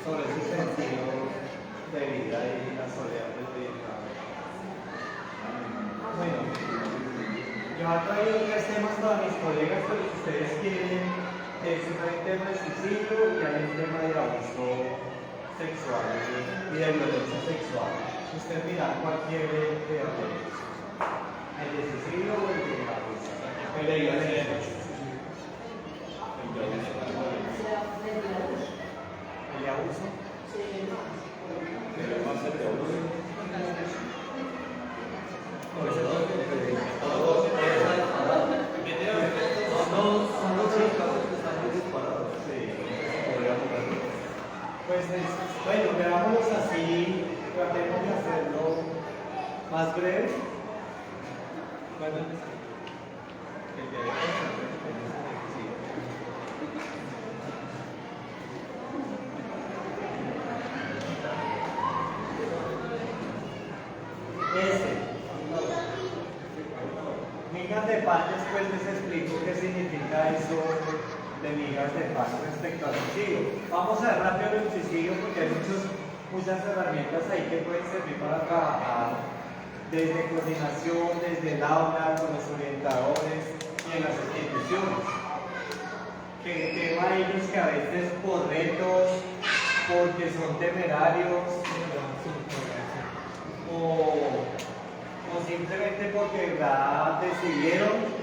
sobre su sentido de vida y la soledad del orientador. Bueno, yo he traído tres temas para mis colegas, pero si ustedes quieren, hay un tema de suicidio y hay un tema de abuso sexual y de violencia sexual. Usted mira cuál quiere de ellos. ¿El de suicidio o el de abuso? El de violencia. ¿El de abuso? Pero más el de abuso. Son los chicos que están muy disparados. Sí, pues bueno, veámoslos así, tratemos de hacerlo más breve. ¿Cuándo empezamos? El de ese. Migas de pan, después les explico qué significa eso de migas de pan respecto al suicidio. Vamos a ver rápido el suicidio porque hay muchas herramientas ahí que pueden servir para trabajar desde coordinación, desde el aula, con los orientadores y en las instituciones. Que el tema de ellos que a veces por retos, porque son temerarios, o simplemente porque de verdad decidieron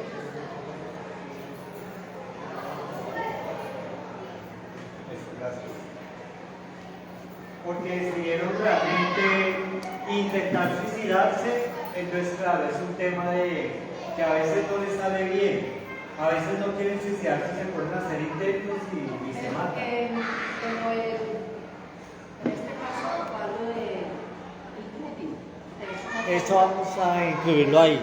realmente intentar suicidarse. Entonces claro, es un tema de que a veces no les sale bien, a veces no quieren suicidarse, se ponen a hacer intentos y se matan. Como en este caso, algo de Esto vamos a incluirlo ahí,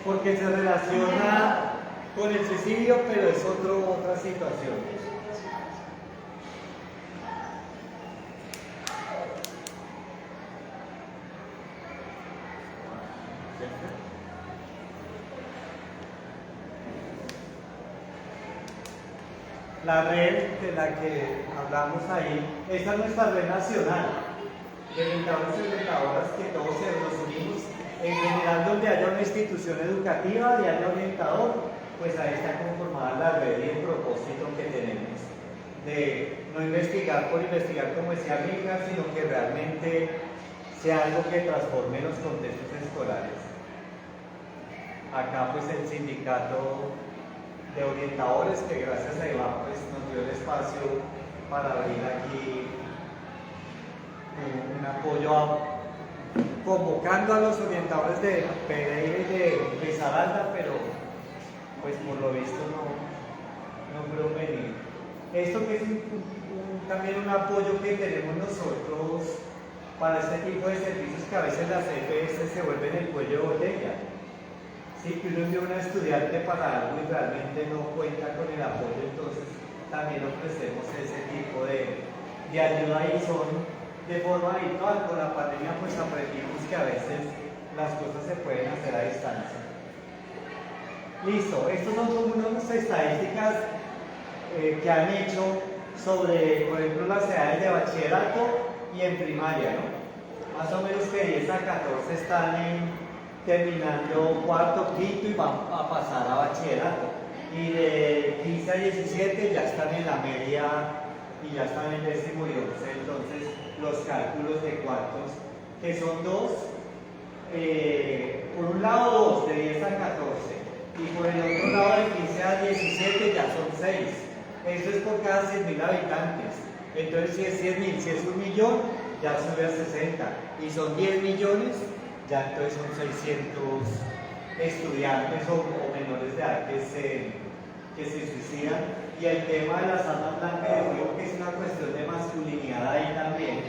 porque se relaciona con el suicidio, pero es otra situación. La red de la que hablamos ahí, esta es nuestra red nacional de orientadores y orientadoras que todos nos unimos. En general, donde haya una institución educativa y haya orientador, pues ahí está conformada la red y el propósito que tenemos de no investigar por investigar, como decía Mica, sino que realmente sea algo que transforme los contextos escolares. Acá pues el sindicato de orientadores, que gracias a Iván pues nos dio el espacio para abrir aquí un apoyo convocando a los orientadores de Pereira y de Risaralda, pero pues por lo visto no fueron venir. Esto que es también un apoyo que tenemos nosotros para este tipo de servicios que a veces las EPS se vuelven el cuello de botella. Sí, que uno envía a una estudiante para algo y realmente no cuenta con el apoyo, entonces también ofrecemos ese tipo de ayuda y son de forma virtual. Con la pandemia pues aprendimos que a veces las cosas se pueden hacer a distancia. Listo, estos son como unas estadísticas que han hecho sobre, por ejemplo, las edades de bachillerato y en primaria, ¿no? Más o menos que 10 a 14 están terminando cuarto, quinto y van a pasar a bachillerato. Y de 15 a 17 ya están en la media y ya están en décimo y 11. Entonces, los cálculos de cuartos, que son dos, por un lado dos, de 10 a 14, y por el otro lado de 15 a 17 ya son 6. Esto es por cada 100.000 habitantes. Entonces, si es 100.000, si es 1.000.000, ya sube a 60. Y son 10 millones, ya entonces son 600 estudiantes o menores de edad que se suicidan. Y el tema de las armas blancas, yo digo que es una cuestión de masculinidad ahí también.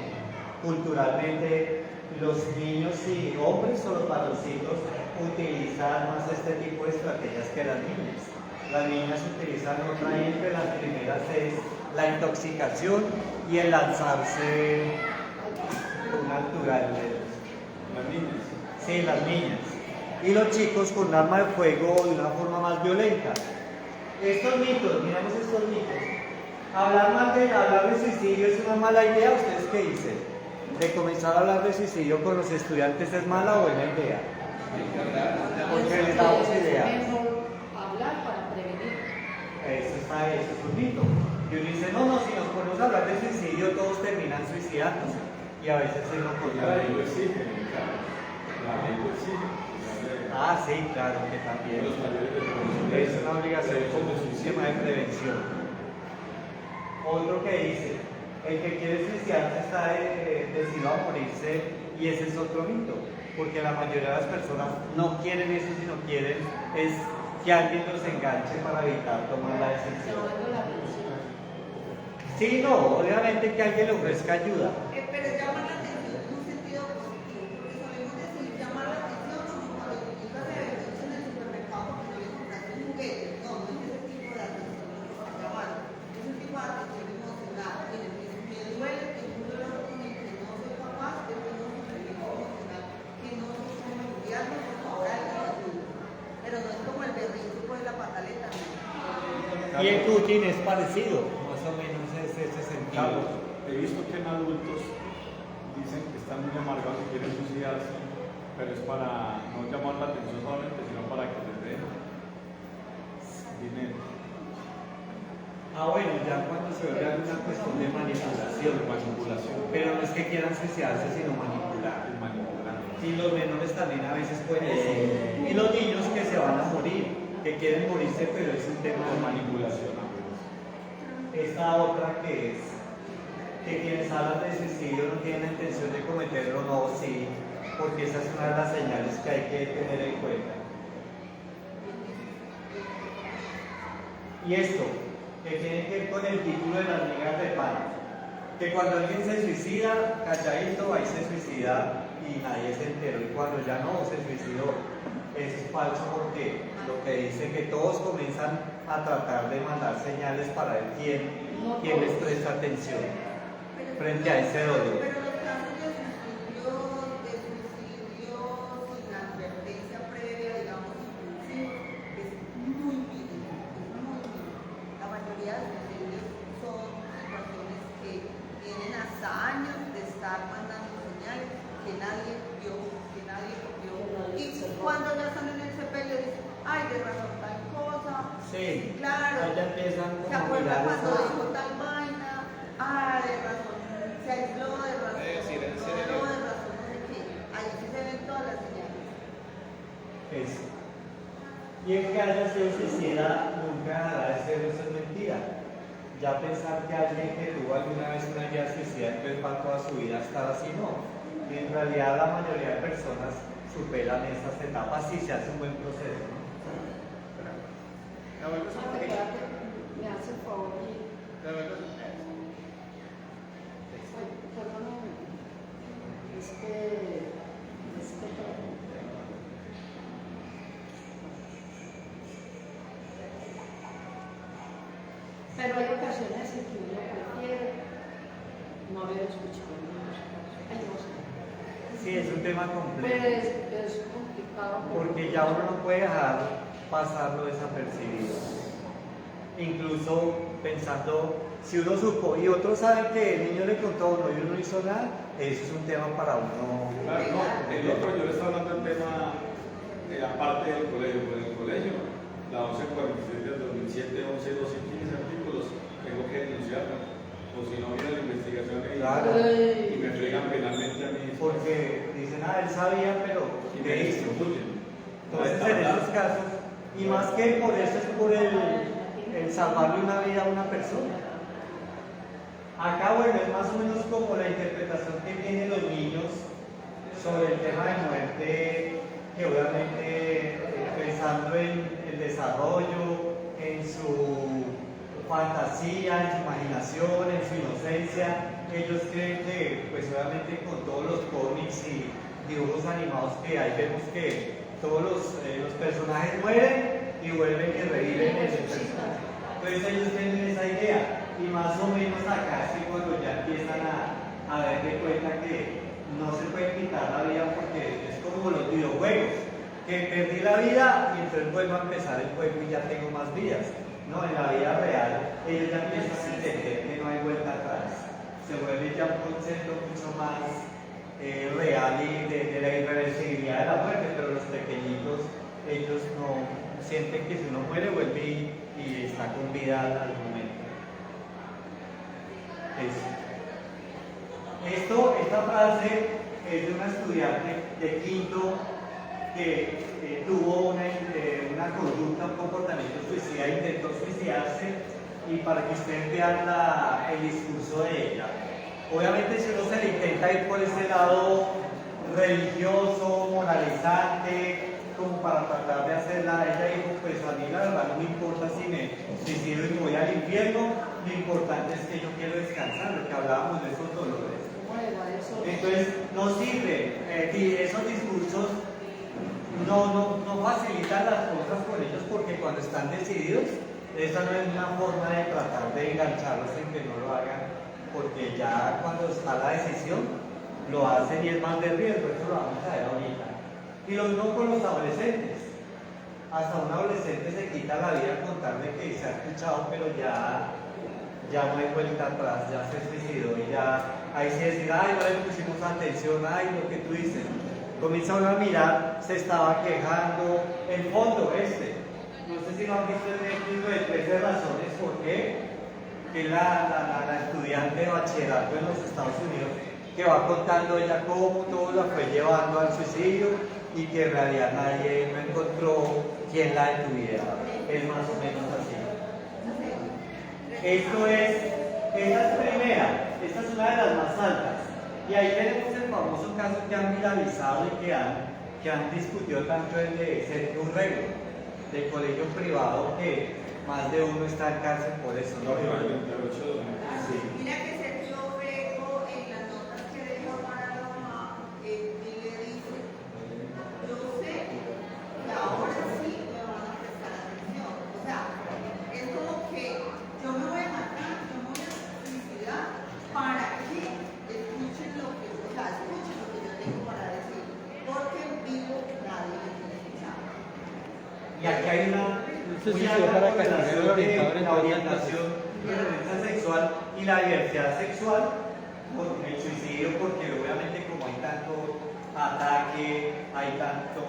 Culturalmente, los niños y hombres o los varoncitos utilizan más este tipo de estrategias que las niñas. Las niñas utilizan otra y entre las primeras es la intoxicación y el lanzarse natural. Las niñas. Sí, las niñas. Y los chicos con un arma de fuego de una forma más violenta. Estos mitos, miramos estos mitos. Hablar de suicidio es una mala idea. ¿Ustedes qué dicen? ¿De comenzar a hablar de suicidio con los estudiantes es mala o buena idea? Porque les damos ideas. Es mejor hablar para prevenir. Eso es un mito. Y uno dice, no, si nos ponemos a hablar de suicidio, todos terminan suicidándose. Y a veces es lo La ley contrario. lo exige, claro. La ley lo exige. Ah, sí, claro, que también. Los talleres de prevención. Es una obligación, es como un sistema de prevención. Otro que dice, el que quiere suicidarse está decidido a morirse, y ese es otro mito, porque la mayoría de las personas no quieren eso, sino quieren es que alguien los enganche para evitar tomar la decisión. Llamando la atención. Sí, no, obviamente que alguien le ofrezca ayuda. Pero llama la atención en un sentido positivo, porque sabemos decir llamar la atención como cuando tu hija se ve en el supermercado porque no le compraste un juguete. No, no es ese tipo de atención lo que estamos llamando. Es un tipo de atención emocional, en el que me duele que un dolor con el que no soy capaz de tener un sufrimiento emocional, que no soy como enviarme, por favor, alguien me ayuda. Pero no es como el berrinche por la pataleta, no. Y el coaching es parecido, más o menos es ese sentido. Carlos, he visto que en adultos dicen que están muy amargados y quieren suicidarse, pero es para no llamar la atención solamente, sino para que les den dinero. Ah, bueno, ya cuando se vuelve una cuestión de manipulación. Manipulación. Pero no es que quieran suicidarse, sino manipular. El manipulante. Y los menores también a veces pueden decir. Y los niños que se van a morir, que quieren morirse, pero es un tema de manipulación. Esta otra que es que quienes hablan de suicidio no tienen la intención de cometerlo, no, sí, porque esa es una de las señales que hay que tener en cuenta. Y esto, que tiene que ver con el título de las migas de pan, que cuando alguien se suicida, calladito, ahí se suicida y nadie se enteró, y cuando ya no se suicidó, eso es falso porque lo que dice que todos comienzan a tratar de mandar señales para ver quién les presta atención frente a ese dolor. Pero los casos de suicidio sin advertencia previa, digamos, impulsivo, es muy mínimo, es muy mínimo. La mayoría de los suicidios son situaciones que tienen hasta años de estar mandando señales que nadie vio, que nadie copió. Y cuando ya están en el sepelio dicen, ay, de razón tal cosa. Sí, Claro. ahí ya empiezan ¿Se como a acuerda mirar cuando eso. dijo tal vaina? Ah, de razón, se aisló de razón, no de razón, no sé qué. Ahí sí se ven todas las señales. Eso. Y el que haya sido suicida nunca dejará de ser, eso es mentira. Ya pensar que alguien que tuvo alguna vez una idea suicida entonces va toda su vida a estar así, no. En realidad la mayoría de personas superan estas etapas si se hace un buen proceso, ¿no? Me hace el favor y. Ay, perdóname. Pero hay ocasiones en que uno prefiere no haber escuchado música. Ay, no sé. Sí, es un tema Pero complejo. es complicado. Porque ya uno no puede dejar pasarlo desapercibido. Incluso pensando, si uno supo y otros saben que el niño le contó a uno y uno no hizo nada, eso es un tema para uno. Claro, no, el otro, yo le estaba hablando del tema, aparte del colegio, pues en el colegio, la 1146 del 2007, 11, 12, 15 artículos, tengo que denunciarla, o si no viene la investigación Claro. y me fregan penalmente a mí. Porque dicen, él sabía, pero Y ¿qué me hizo? distribuyen. Entonces, en esos casos, y más que por eso es por el salvarle una vida a una persona. Acá, bueno, es más o menos como la interpretación que tienen los niños sobre el tema de muerte, que obviamente pensando en el desarrollo, en su fantasía, en su imaginación, en su inocencia, ellos creen que, pues obviamente con todos los cómics y dibujos animados que hay, vemos que todos los personajes mueren y vuelven y reviven en el personaje. Entonces ellos tienen esa idea. Y más o menos acá es que cuando ya empiezan a darse cuenta que no se puede quitar la vida porque es como los videojuegos, que perdí la vida y entonces vuelvo a empezar el juego y ya tengo más vidas. No, en la vida real ellos ya empiezan a entender se vuelve ya un concepto mucho más real y de la irreversibilidad de la muerte, pero los pequeñitos, ellos no sienten que si uno muere vuelve y está con vida al momento. Esta frase es de una estudiante de quinto que tuvo una conducta, un comportamiento suicida, intentó suicidarse, y para que ustedes vean el discurso de ella. Obviamente si uno se le intenta ir por ese lado religioso, moralizante, como para tratar de hacerla, ella dijo, pues a mí la verdad no me importa si me suicido y me voy al infierno, lo importante es que yo quiero descansar, lo que hablábamos de esos dolores. Entonces no sirve, esos discursos no facilitan las cosas con ellos, porque cuando están decididos, esa no es una forma de tratar de engancharlos en que no lo hagan, porque ya cuando está la decisión, lo hacen y es más de riesgo, eso lo vamos a ver ahorita. Y lo mismo con los adolescentes. Hasta un adolescente se quita la vida con tal de que se ha escuchado, pero ya no hay vuelta atrás, ya se suicidó y ya ahí sí decir, ay, no le pusimos atención, ay, lo que tú dices. Comienza uno a mirar, se estaba quejando, el fondo no sé si lo han visto en el libro de 13 razones por qué, que la estudiante de bachillerato en los Estados Unidos, que va contando ella cómo todo la fue llevando al suicidio y que en realidad nadie no encontró quién la detuviera. Es más o menos así. Esta es primera, esta es una de las más altas. Y ahí tenemos el famoso caso que han viralizado y que han discutido tanto el de Sergio Urrego, del colegio privado, que más de uno está en cárcel por eso. ¿No? Sí. Mira que Sergio Urrego en las notas que dejó para la mamá, y le dice, yo sé que ahora sí me van a prestar atención. O sea, es como que yo me voy a matar, yo me voy a suicidar para que escuchen lo que yo tengo para decir, porque vivo nadie me quiere escuchar. Y aquí hay una muy alta correlación de la orientación y la violencia sexual y la diversidad sexual con el suicidio, porque obviamente como hay tanto ataque, hay tanto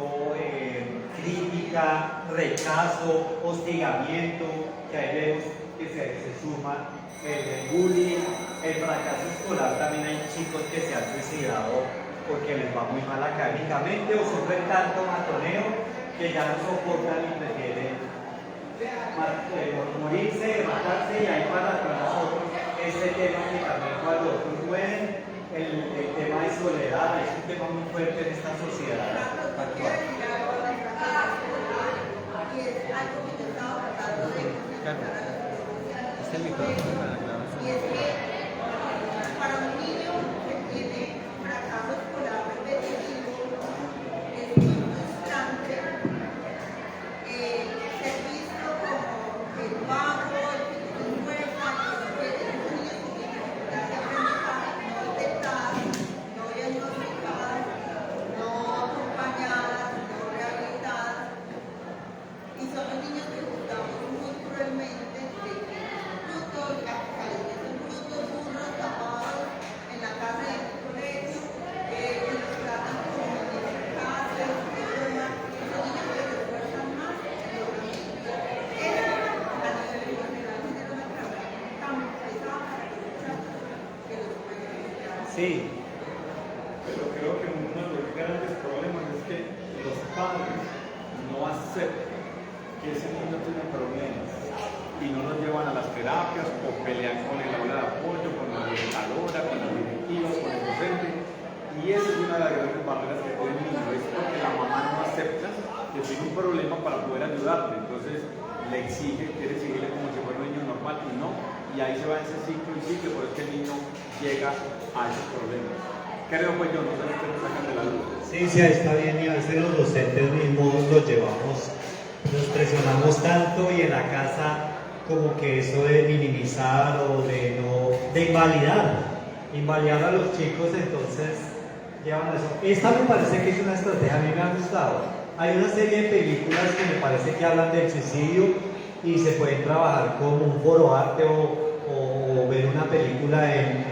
crítica, rechazo, hostigamiento, que ahí vemos que se suma el bullying, el fracaso escolar. También hay chicos que se han suicidado porque les va muy mal académicamente o sufren tanto matoneo que ya no soportan y prefieren morirse, matarse. Y ahí para nosotros este tema que también cuando otros mueren, el tema de soledad es un tema muy fuerte en esta sociedad actual. Y es algo que yo estaba tratando de Este micrófono para la grabación. y es que para un niño que tiene fracaso escolar repetitivo, es muy frustrante ser visto como el vago, el que no se esfuerza, que es un niño con dificultad de aprendizaje no detectadas, no diagnosticadas, no acompañadas, no rehabilitadas. Y son los niños que juzgamos muy cruelmente de que son brutos, capitalistas son brutos, burros, tapados en la casa y en el colegio, que los tratan como niños en casa, son niños que se esfuerzan más y logran mucho. Esa a nivel general genera una carga tan pesada para los muchachos que los puede beneficiar. Sí, Pero creo que uno de los grandes problemas es que los padres no aceptan que ese niño tiene problemas y no los llevan a las terapias o pelean con el aula de apoyo, con la orientadora, con las directivas, con el docente. Y esa es una de las grandes barreras que tiene el niño, es porque la mamá no acepta que tiene un problema para poder ayudarle. Entonces le quiere exigirle como si fuera un niño normal y no. Y ahí se va ese ciclo y ciclo, por eso que el niño llega a esos problemas. Creo pues yo, no sé si me sacan de la luz. sí, está bien, y a veces los docentes mismos los llevamos, nos presionamos tanto y en la casa como que eso de minimizar o de invalidar a los chicos, entonces llevan a eso. Esta me parece que es una estrategia, a mí me ha gustado. Hay una serie de películas que me parece que hablan del suicidio y se pueden trabajar como un foro arte o ver una película en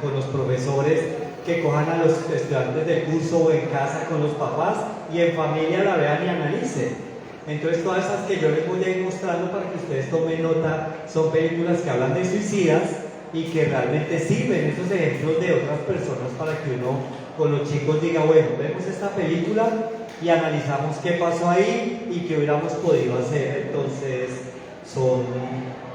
con los profesores, que cojan a los estudiantes del curso o en casa con los papás y en familia la vean y analicen. Entonces todas esas que yo les voy a ir mostrando para que ustedes tomen nota son películas que hablan de suicidas y que realmente sirven esos ejemplos de otras personas para que uno con los chicos diga, bueno, vemos esta película y analizamos qué pasó ahí y qué hubiéramos podido hacer. Entonces son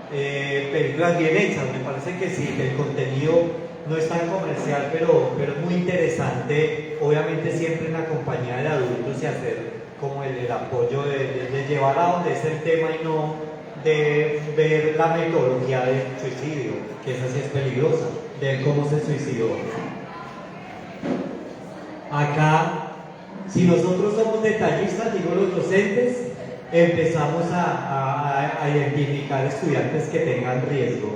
películas bien hechas, me parece que sí, el contenido no es tan comercial, pero es muy interesante, obviamente siempre en la compañía de adultos y hacer como el apoyo de llevar a donde es el tema y no de ver la metodología del suicidio, que esa sí es peligrosa, de cómo se suicidó. Acá, si nosotros somos detallistas, digo los docentes, empezamos a identificar estudiantes que tengan riesgo,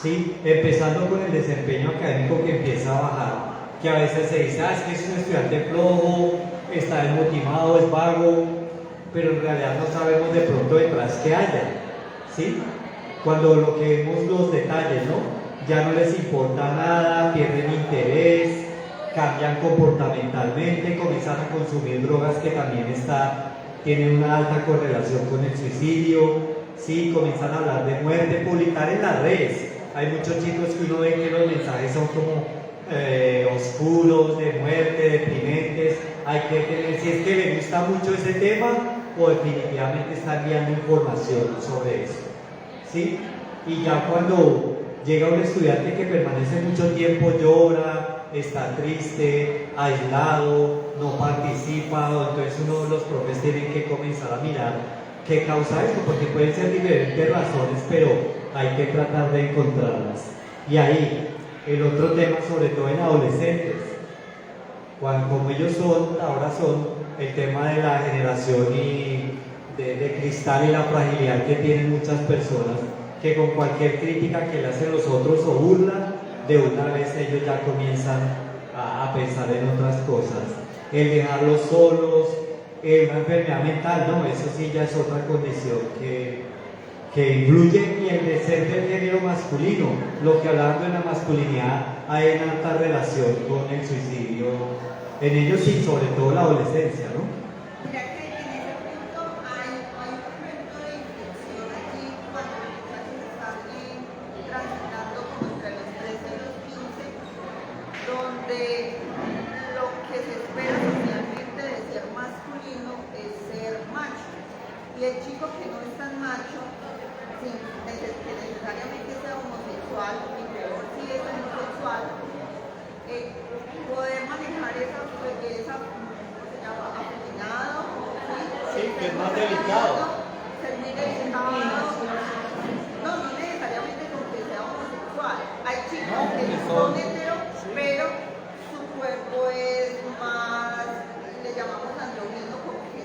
¿sí? Empezando con el desempeño académico que empieza a bajar, que a veces se dice, es que es un estudiante flojo, está desmotivado, es vago, pero en realidad no sabemos de pronto detrás qué haya, ¿sí? Cuando lo que vemos los detalles, ¿no? Ya no les importa nada, pierden interés, cambian comportamentalmente, comienzan a consumir drogas que también tienen una alta correlación con el suicidio, ¿sí? Comienzan a hablar de muerte, publicar en las redes. Hay muchos chicos que uno ve que los mensajes son como oscuros, de muerte, deprimentes. Hay que tener, si es que le gusta mucho ese tema o definitivamente está enviando información sobre eso, ¿sí? Y ya cuando llega un estudiante que permanece mucho tiempo, llora, está triste, aislado, no participa, entonces uno de los profes tienen que comenzar a mirar qué causa esto, porque pueden ser diferentes razones, pero hay que tratar de encontrarlas. Y ahí, el otro tema, sobre todo en adolescentes, como ellos ahora son el tema de la generación y de cristal y la fragilidad que tienen muchas personas, que con cualquier crítica que le hacen los otros o burla, de una vez ellos ya comienzan a pensar en otras cosas. El dejarlos solos, una enfermedad mental, no, eso sí ya es otra condición que influye, y el de ser del género masculino, lo que hablando de la masculinidad hay una alta relación con el suicidio en ellos y sobre todo la adolescencia, ¿no? Mira que en ese punto hay un momento de inflexión allí cuando los muchachos están transitando como entre los 13 y los 15, donde lo que se espera socialmente de ser masculino es ser macho. Y el chico que no es tan macho, sin que necesariamente sea homosexual, ni peor si es homosexual, poder manejar esa ¿cómo se llama? Afeminado, sí, que es más delicado. Ser muy delicado. No necesariamente con que sea homosexual. Hay chicos que son heteros, pero su cuerpo es más, le llamamos andrógino, como que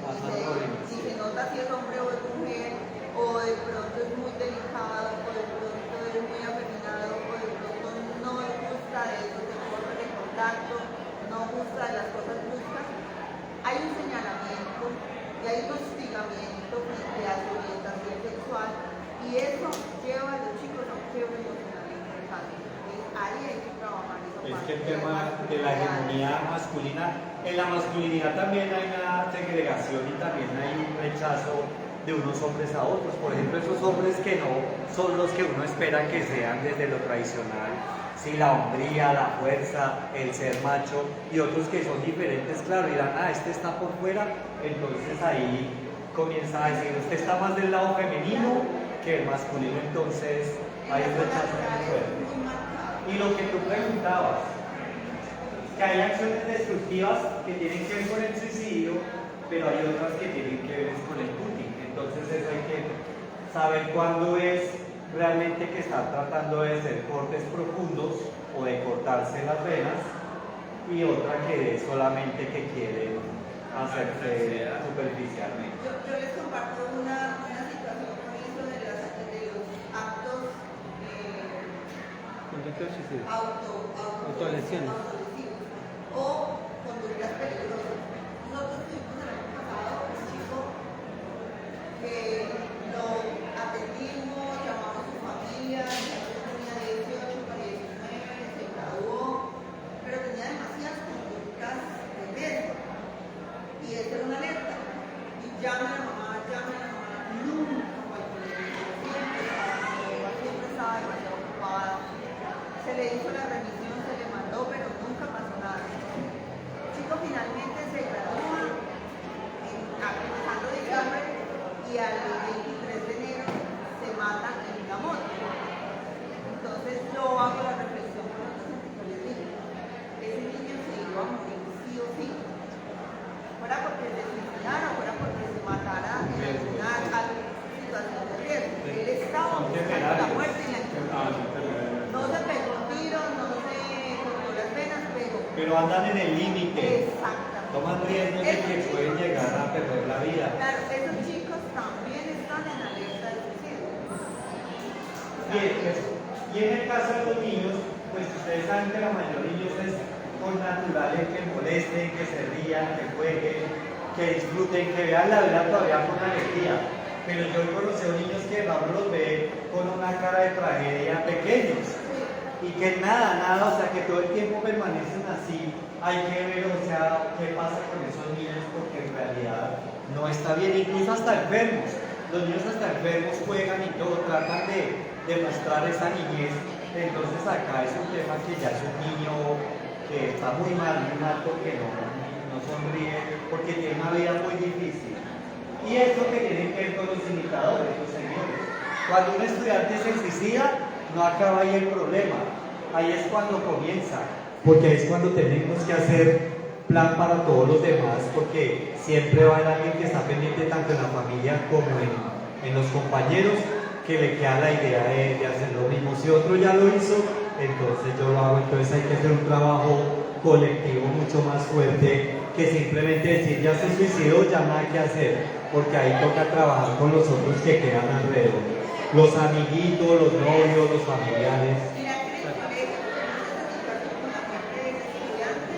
si se nota si es hombre o es mujer, o de pronto es muy delicado, o de pronto es muy afeminado, o de pronto no le gusta de esos deportes de contacto, no gusta de las cosas bruscas. Hay un señalamiento y hay un hostigamiento frente a su orientación sexual, y eso lleva a los chicos a un quiebre emocional interesante. Ahí hay que trabajar esa parte. Es que el tema de la hegemonía masculina, en la masculinidad también hay una segregación y también hay un rechazo de unos hombres a otros. Por ejemplo, esos hombres que no son los que uno espera que sean desde lo tradicional, sí, la hombría, la fuerza, el ser macho, y otros que son diferentes, claro, dirán, este está por fuera, entonces ahí comienza a decir, usted está más del lado femenino que el masculino, entonces hay un rechazo muy fuerte. Y lo que tú preguntabas, que hay acciones destructivas que tienen que ver con el suicidio, pero hay otras que tienen que ver con el cutting. Entonces eso hay que saber cuándo es realmente que están tratando de hacer cortes profundos o de cortarse las venas, y otra que es solamente que quieren hacerse superficialmente. Yo les comparto una situación con eso de los actos autolesiones o conductas peligrosas. Nosotros tuvimos el año pasado un chico que lo atendimos, llamamos a su familia, ya tenía 18 para 19, se graduó, la revisión, se le mandó, pero nunca pasó nada. El chico finalmente se gradúa empezando diciembre y al 23 de enero se mata en una moto. Entonces yo hago la reflexión con los docentes que les digo, ese niño se iba a morir sí o sí, fuera porque se suicidara, fuera porque se matara en alguna situación de riesgo. Él estaba buscando la muerte y la encontró. No se pegó un tiro, no se cortó las venas, Pero andan en el límite. exactamente. Toman riesgos de que pueden llegar a perder la vida. Claro, esos chicos también están en alerta de suicidio. Y en el caso de los niños, pues ustedes saben que la mayoría de niños es con naturales que molesten, que se rían, que jueguen, que disfruten, que vean la vida todavía con alegría. Pero yo he conocido niños que vamos los ve con una cara de tragedia pequeños y que nada, o sea, que todo el tiempo permanecen así. Hay que ver, o sea, qué pasa con esos niños porque en realidad no está bien, incluso hasta enfermos. Los niños hasta enfermos juegan y todo, tratan de mostrar esa niñez. Entonces acá es un tema que ya es un niño que está muy mal porque no sonríe, porque tiene una vida muy difícil. Y es lo que tienen que ver con los indicadores, los señores. Cuando un estudiante se suicida, no acaba ahí el problema. Ahí es cuando comienza, porque ahí es cuando tenemos que hacer plan para todos los demás, porque siempre va a haber alguien que está pendiente tanto en la familia como en los compañeros, que le queda la idea de hacer lo mismo. Si otro ya lo hizo, entonces yo lo hago. Entonces hay que hacer un trabajo colectivo mucho más fuerte que simplemente decir ya se suicidó, ya nada que hacer, porque ahí toca trabajar con los otros que quedan alrededor, los amiguitos, los novios, los familiares. Mira que en el colegio tenemos esa situación con la muerte de ese estudiante.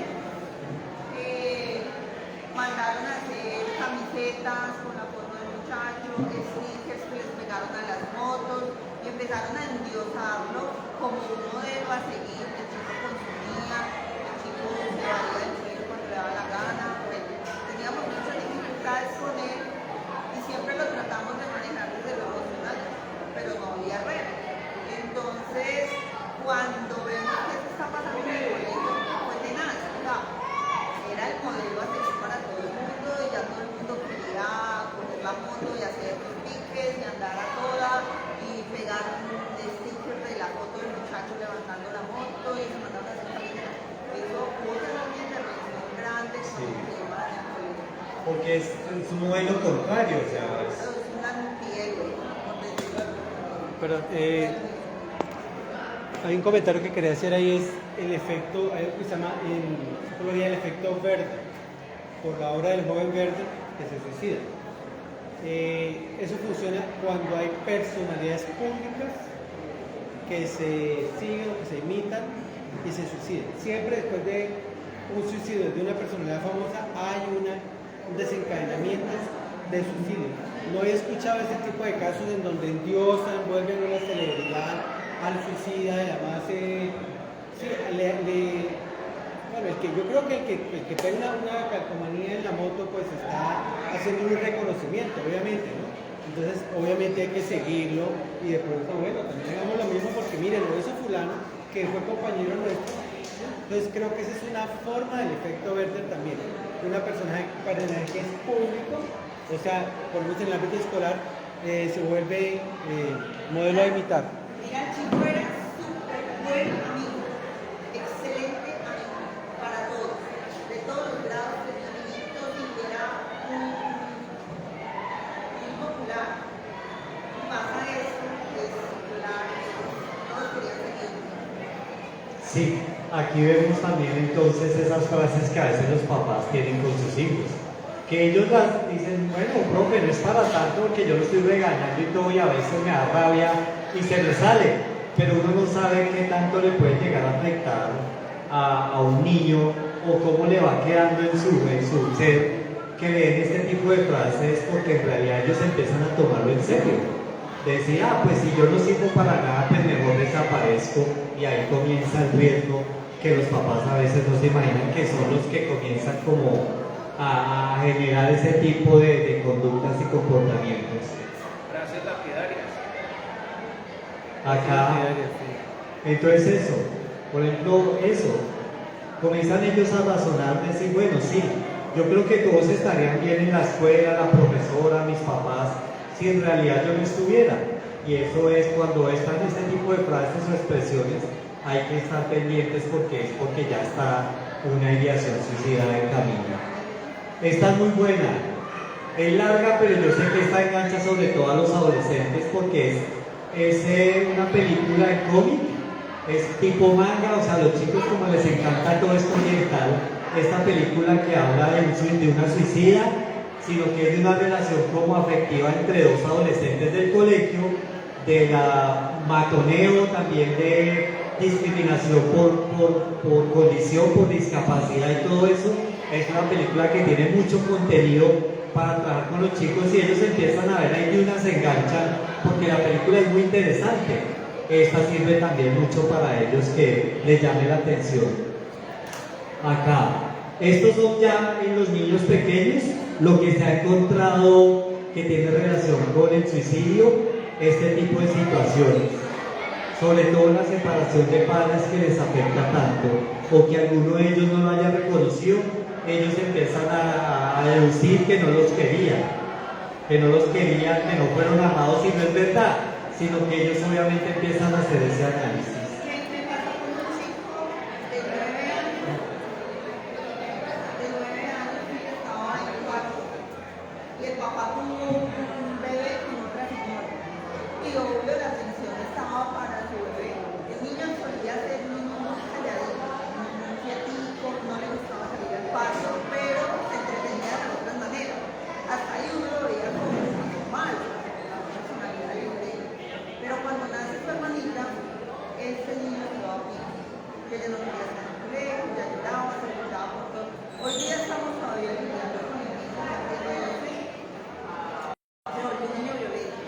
Mandaron a hacer camisetas con la foto del muchacho, stickers que les pegaron a las motos y empezaron a endiosarlo como un modelo a seguir. El chico consumía, el chico se valía del suelo cuando le daba la gana. Bueno, teníamos muchas dificultades con él y siempre lo tratamos de manejar desde lo emocional, pero no había red. Entonces, cuando vemos que esto está pasando en el colegio, fue tenaz, o sea, era el modelo a seguir para todo el mundo y ya todo el mundo quería coger la moto y hacer los piques y andar a toda y pegar un sticker de la foto del muchacho levantando la moto y se mandaron a hacer camisetas. Eso hubo que hacer una intervención grande con el tema del colegio. Porque es un modelo contrario, o sea, Eso es un antihéroe, por decirlo así. Pero hay un comentario que quería hacer ahí, es el efecto, hay algo que se llama en psicología el efecto Verde, por la obra del joven Verde que se suicida. Eso funciona cuando hay personalidades públicas que se siguen o que se imitan y se suicidan. Siempre después de un suicidio de una personalidad famosa hay un desencadenamiento de suicidio. No he escuchado este tipo de casos en donde endiosan, vuelven una celebridad al suicida, además bueno, yo creo que el que tenga una calcomanía en la moto pues está haciendo un reconocimiento, obviamente, ¿no? Entonces, obviamente hay que seguirlo y de pronto, bueno, también hagamos lo mismo porque miren, lo hizo fulano, que fue compañero nuestro. Entonces, creo que esa es una forma del efecto Verde también. Una persona que es público, o sea, por lo menos en el ámbito escolar, se vuelve modelo a imitar. Mira, el chico era súper buen amigo, excelente amigo para todos, de todos los grados, de amiguitos, y era muy popular. Pasa eso, es popular, todos querían seguirlo. sí, aquí vemos también entonces esas frases que a veces los papás tienen con sus hijos. Que ellos las dicen, bueno, profe, no es para tanto porque yo lo estoy regañando y todo y a veces me da rabia y se le sale, pero uno no sabe qué tanto le puede llegar a afectar a un niño o cómo le va quedando en su ser que leen este tipo de frases, porque en realidad ellos empiezan a tomarlo en serio. Decir, pues si yo no sirvo para nada, pues mejor desaparezco, y ahí comienza el riesgo que los papás a veces no se imaginan que son los que comienzan como a generar ese tipo de conductas y comportamientos. Frases lapidarias. Acá, entonces eso, Por ejemplo, eso, comienzan ellos a razonar, decir, bueno, sí, yo creo que todos estarían bien en la escuela, la profesora, mis papás, si en realidad yo no estuviera. Y eso es cuando están este tipo de frases o expresiones, hay que estar pendientes porque ya está una ideación suicida en camino. Esta es muy buena, es larga, pero yo sé que esta engancha sobre todo a los adolescentes porque es una película de cómic, es tipo manga, o sea, a los chicos como les encanta todo esto oriental, esta película que habla de una suicida, sino que es de una relación como afectiva entre dos adolescentes del colegio, de la matoneo, también de discriminación por condición, por discapacidad y todo eso. Es una película que tiene mucho contenido para trabajar con los chicos y ellos empiezan a ver ahí de una se enganchan porque la película es muy interesante. Esta sirve también mucho para ellos que les llame la atención. Acá, estos son ya en los niños pequeños lo que se ha encontrado que tiene relación con el suicidio, este tipo de situaciones. Sobre todo la separación de padres que les afecta tanto, o que alguno de ellos no lo haya reconocido, ellos empiezan a deducir que no los querían, que no fueron amados, y no es verdad, sino que ellos obviamente empiezan a hacer ese análisis. Me pasó con un chico de 9 años, que estaba en el cuarto, y el papá tuvo un bebé con otra señora, y obvio la atención estaba para su bebé. El niño solía ser un niño muy calladito, muy quietico, no le gustaba salir al patio, pero se entretenía de otras maneras. Hasta ahí uno lo veía como normal, una personalidad libre. Pero cuando nace su hermanita, ese niño se va a pique, que ella no quería estar en el colegio, ya lloraba, se preguntaba por todo. Hoy día estamos todavía lidiando con el niño que se volvió un niño violento.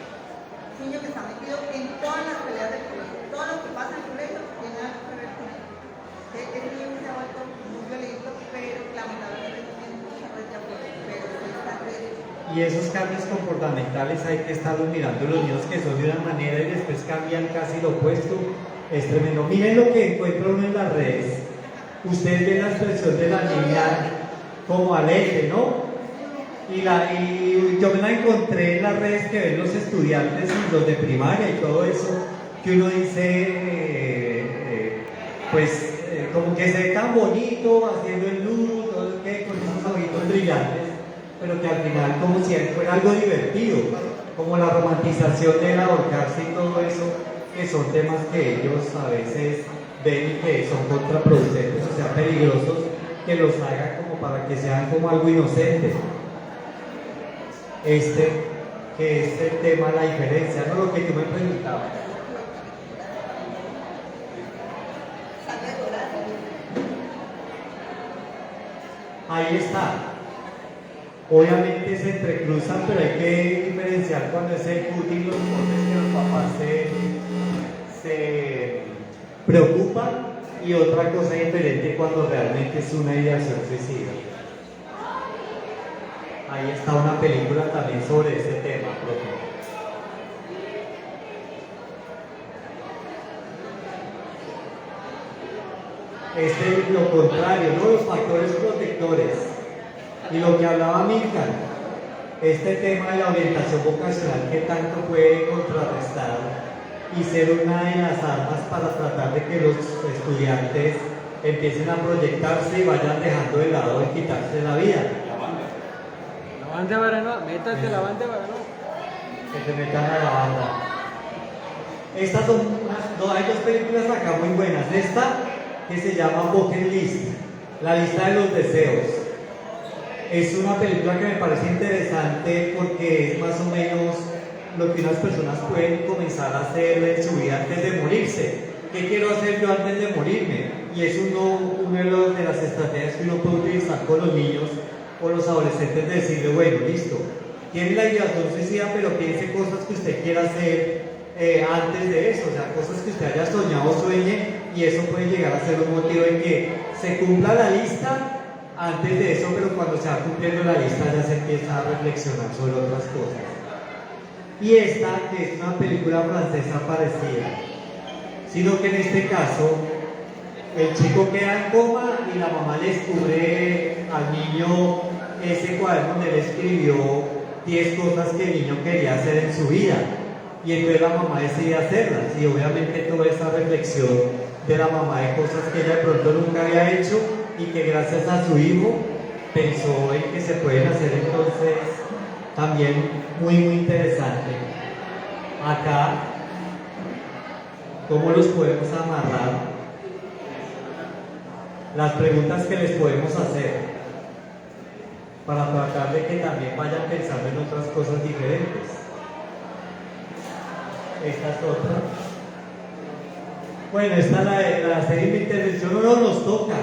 Un niño que está metido en todas las peleas del colegio. Todo lo que pasa en el colegio tiene algo que ver con él. Ese niño se ha vuelto muy violento, pero lamentablemente tiene mucha red de apoyo. Pero está ready. Y esos cambios comportamentales hay que estarlos mirando los niños que son de una manera y después cambian casi lo opuesto. Es tremendo. Miren lo que encuentra uno en las redes. Ustedes ven la expresión de la niña como alegre, ¿no? Y yo me la encontré en las redes que ven los estudiantes y los de primaria y todo eso, que uno dice, como que se ve tan bonito haciendo el nudo, todo lo que con esos ojitos brillantes, pero que al final como si fuera algo divertido, como la romantización del ahorcarse y todo eso, que son temas que ellos a veces ven y que son contraproducentes, o sea, peligrosos, que los hagan como para que sean como algo inocente. Que es el tema, la diferencia, no lo que tú me preguntabas. Ahí está. Obviamente se entrecruzan, pero hay que diferenciar cuando es el cutting, los cortes que los papás se preocupan, y otra cosa diferente cuando realmente es una ideación suicida. Ahí está una película también sobre ese tema propio. Es lo contrario, ¿no? Los factores protectores. Y lo que hablaba Milton, este tema de la orientación vocacional que tanto puede contrarrestar y ser una de las armas para tratar de que los estudiantes empiecen a proyectarse y vayan dejando de lado el quitarse la vida. La banda de Baranoa, métate la banda de Baranoa. Que se metan a la banda. Estas son hay dos películas acá muy buenas. Esta que se llama Bucket List, la lista de los deseos. Es una película que me parece interesante porque es más o menos lo que unas personas pueden comenzar a hacer en su vida antes de morirse. ¿Qué quiero hacer yo antes de morirme? Y es una de las estrategias que uno puede utilizar con los niños o los adolescentes, de decirle, bueno, listo, tiene la ideación suicida, pero piense cosas que usted quiera hacer antes de eso, o sea, cosas que usted haya soñado o sueñe, y eso puede llegar a ser un motivo en que se cumpla la lista antes de eso, pero cuando se va cumpliendo la lista ya se empieza a reflexionar sobre otras cosas. Y esta, que es una película francesa parecida, sino que en este caso El chico queda en coma y la mamá le descubre al niño ese cuaderno donde él escribió 10 cosas que el niño quería hacer en su vida. Y entonces la mamá decide hacerlas. Y obviamente toda esa reflexión de la mamá de cosas que ella de pronto nunca había hecho y que gracias a su hijo pensó en que se pueden hacer, entonces también muy interesante. Acá, ¿cómo los podemos amarrar? Las preguntas que les podemos hacer para tratar de que también vayan pensando en otras cosas diferentes. Esta es otra. Bueno, esta es la serie de intervención. No nos toca.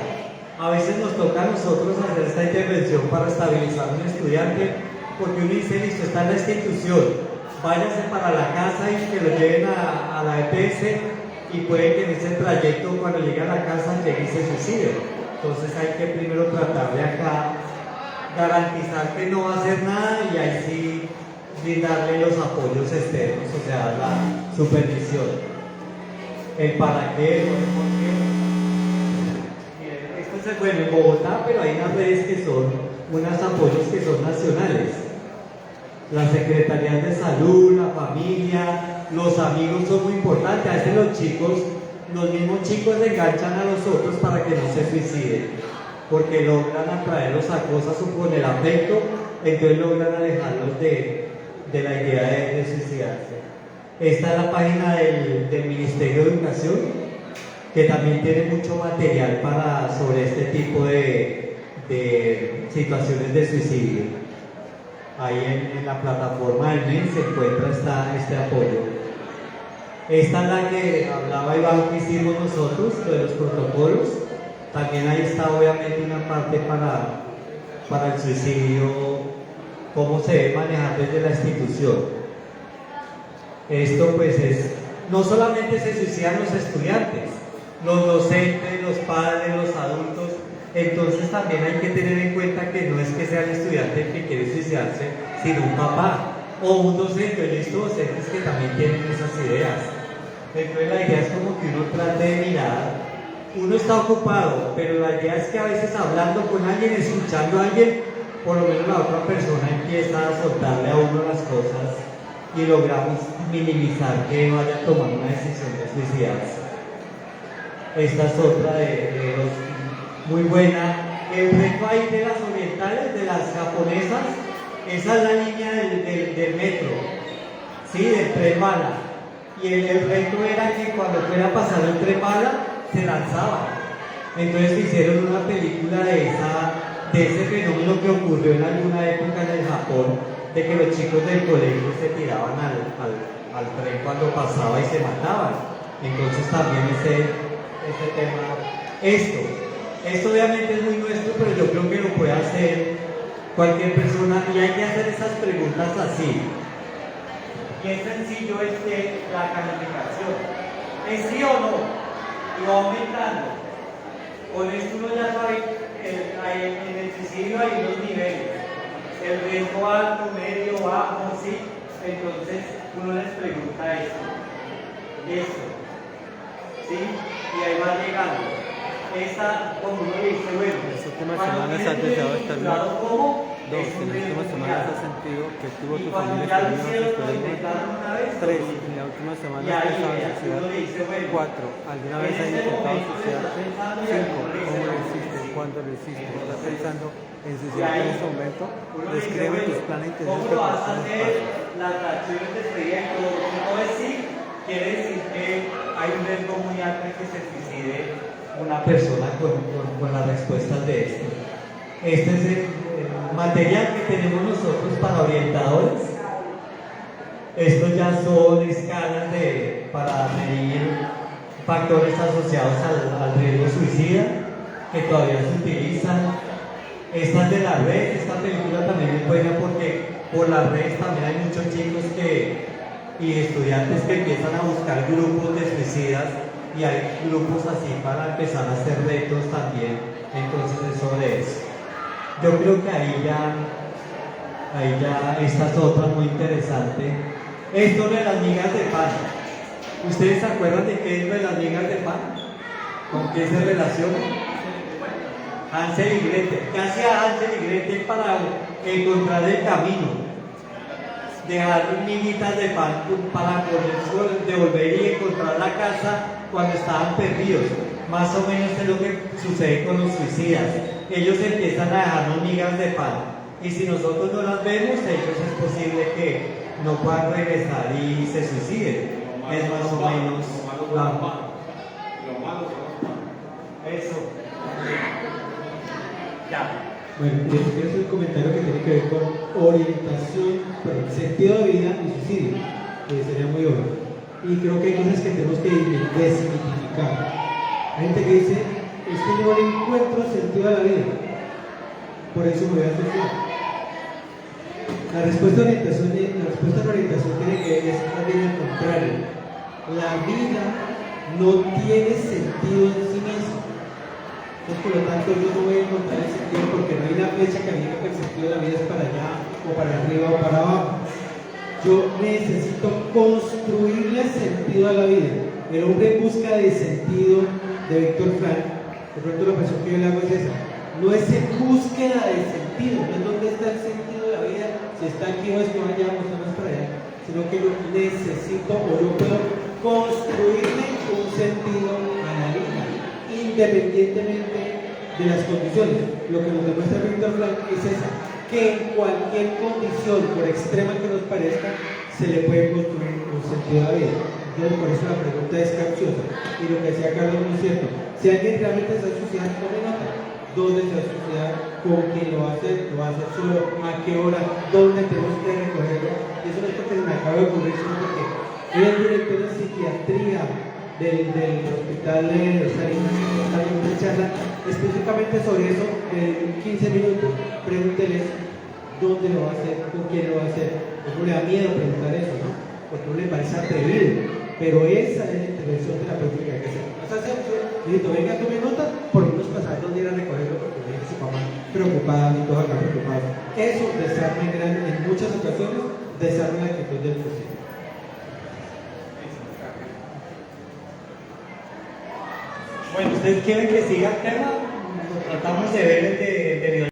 A veces nos toca a nosotros hacer esta intervención para estabilizar a un estudiante, porque uno dice, listo, está en la institución, váyase para la casa y que lo lleven a la EPS, y puede que en ese trayecto, cuando llegue a la casa, llegue y se suicide. Entonces hay que primero tratar de acá garantizar que no va a hacer nada y ahí sí brindarle los apoyos externos, o sea, la supervisión. El para qué, el por qué. Esto es bueno en Bogotá, pero hay unas redes que son unos apoyos que son nacionales. Las secretarías de salud, la familia, los amigos son muy importantes. A veces los mismos chicos se enganchan a los otros para que no se suiciden, porque logran atraerlos a cosas o con el afecto, entonces logran alejarlos de la idea de suicidarse. Esta es la página del Ministerio de Educación, que también tiene mucho material sobre este tipo de situaciones de suicidio. Ahí en la plataforma del MEN se encuentra este apoyo. Esta es la que hablaba Iván, que hicimos nosotros, de los protocolos. También ahí está obviamente una parte para el suicidio, cómo se debe manejar desde la institución. Esto pues no solamente se suicidan los estudiantes, los docentes, los padres, los adultos. Entonces también hay que tener en cuenta que no es que sea el estudiante el que quiere suicidarse, sino un papá o un docente. He visto docentes que también tienen esas ideas. Entonces la idea es como que uno trate de mirar. Uno está ocupado, pero la idea es que a veces hablando con alguien, escuchando a alguien, por lo menos la otra persona empieza a soltarle a uno las cosas y logramos minimizar que vaya a tomar una decisión de suicidarse. Esta es otra de los muy buena. El reto ahí de las orientales, de las japonesas, esa es la línea del metro, ¿sí? Del tren bala. Y el reto era que cuando fuera a pasar el tren bala, se lanzaba. Entonces hicieron una película de ese fenómeno que ocurrió en alguna época en el Japón, de que los chicos del colegio se tiraban al tren cuando pasaba y se mataban. Entonces también ese tema. Esto obviamente es muy nuestro, pero yo creo que lo puede hacer cualquier persona, y hay que hacer esas preguntas así. Qué sencillo es la calificación. ¿Es sí o no? Y va aumentando. Con esto uno ya sabe, en el suicidio hay unos niveles. El riesgo alto, medio, bajo, sí. Entonces uno les pregunta esto. ¿Sí? Y ahí va llegando. Esta, como uno le dice, bueno, las últimas semanas has deseado estar bien. ¿Cómo? 2. En las últimas semanas has sentido que tuvo tu cuando familia ya lo conmigo hicieron, lo sus intentaron una vez. 3. En la última semana Y has ahí pensado en uno suicidarte. le dice, bueno, 4. ¿Alguna vez has intentado suicidarte? 5. ¿Cómo lo hiciste? ¿Cuándo lo hiciste? ¿Estás pensando en suicidarte en este momento? Describe tus planes y ¿cómo lo vas a hacer? Las acciones de proyecto, no es sí, quiere decir que hay un riesgo muy alto de que se suicide una persona con las respuestas de esto. Este es el material que tenemos nosotros para orientadores. Estos ya son escalas para medir factores asociados al riesgo suicida que todavía se utilizan. Esta es de la red. Esta película también es buena porque por las redes también hay muchos chicos y estudiantes que empiezan a buscar grupos de suicidas, y hay grupos así para empezar a hacer retos también. Entonces es sobre eso. Yo creo que ahí ya esta es otra muy interesante. Esto de las migas de pan. ¿Ustedes se acuerdan de qué es lo de las migas de pan? ¿Con qué se relaciona? Hansel y Gretel. ¿Qué hacía Hansel y Gretel para encontrar el camino? Dejar miguitas de pan para poder devolver y encontrar la casa cuando estaban perdidos. Más o menos es lo que sucede con los suicidas. Ellos empiezan a dejarnos migas de pan. Y si nosotros no las vemos, ellos es posible que no puedan regresar y se suiciden. Es más o menos la... Eso. Ya. Bueno, yo quiero hacer un comentario que tiene que ver con orientación, perdón, sentido de vida y suicidio, que sería muy obvio. Y creo que hay cosas que tenemos que desmitificar. Hay gente que dice, es que yo no le encuentro sentido a la vida, por eso me voy a suicidar. La respuesta de orientación tiene que ver es también al contrario. La vida no tiene sentido en sí misma. Entonces, por lo tanto, yo no voy a encontrar el sentido porque no hay una flecha que diga que el sentido de la vida es para allá, o para arriba, o para abajo. Yo necesito construirle sentido a la vida. El hombre en busca de sentido de Víctor Frank, de pronto la persona que yo le hago es esa. No es en búsqueda de sentido, no es dónde está el sentido de la vida, si está aquí o es que vaya o no es para allá, sino que yo necesito o yo puedo construirle un sentido a la vida, independientemente de las condiciones. Lo que nos demuestra Víctor Frank es esa, que en cualquier condición, por extrema que nos parezca, se le puede construir un sentido a la vida. Entonces, por eso la pregunta es capciosa. Y lo que decía Carlos es muy cierto. Si alguien realmente se va a suicidar, tome nota. ¿Dónde se va a suicidar? ¿Con quién lo va a hacer? ¿Lo va a hacer solo? ¿A qué hora? ¿Dónde tenemos que recogerlo? Y eso no es porque se me acaba de ocurrir, sino porque el director de psiquiatría del hospital de Sarín está en una charla específicamente sobre eso en 15 minutos. Pregúnteles dónde lo va a hacer, con quién lo va a hacer. No le da miedo preguntar eso, ¿no? Porque no le parece atrevido. Pero esa es la intervención terapéutica que hay que hacer. O sea, listo, venga, tome nota, por lo menos pasar donde ir a recogerlo porque viene su mamá preocupada y todos acá preocupados. Eso desarma en muchas ocasiones, desarma la actitud del suicidio. Bueno, ¿ustedes quieren que siga el tema? Lo tratamos de ver desde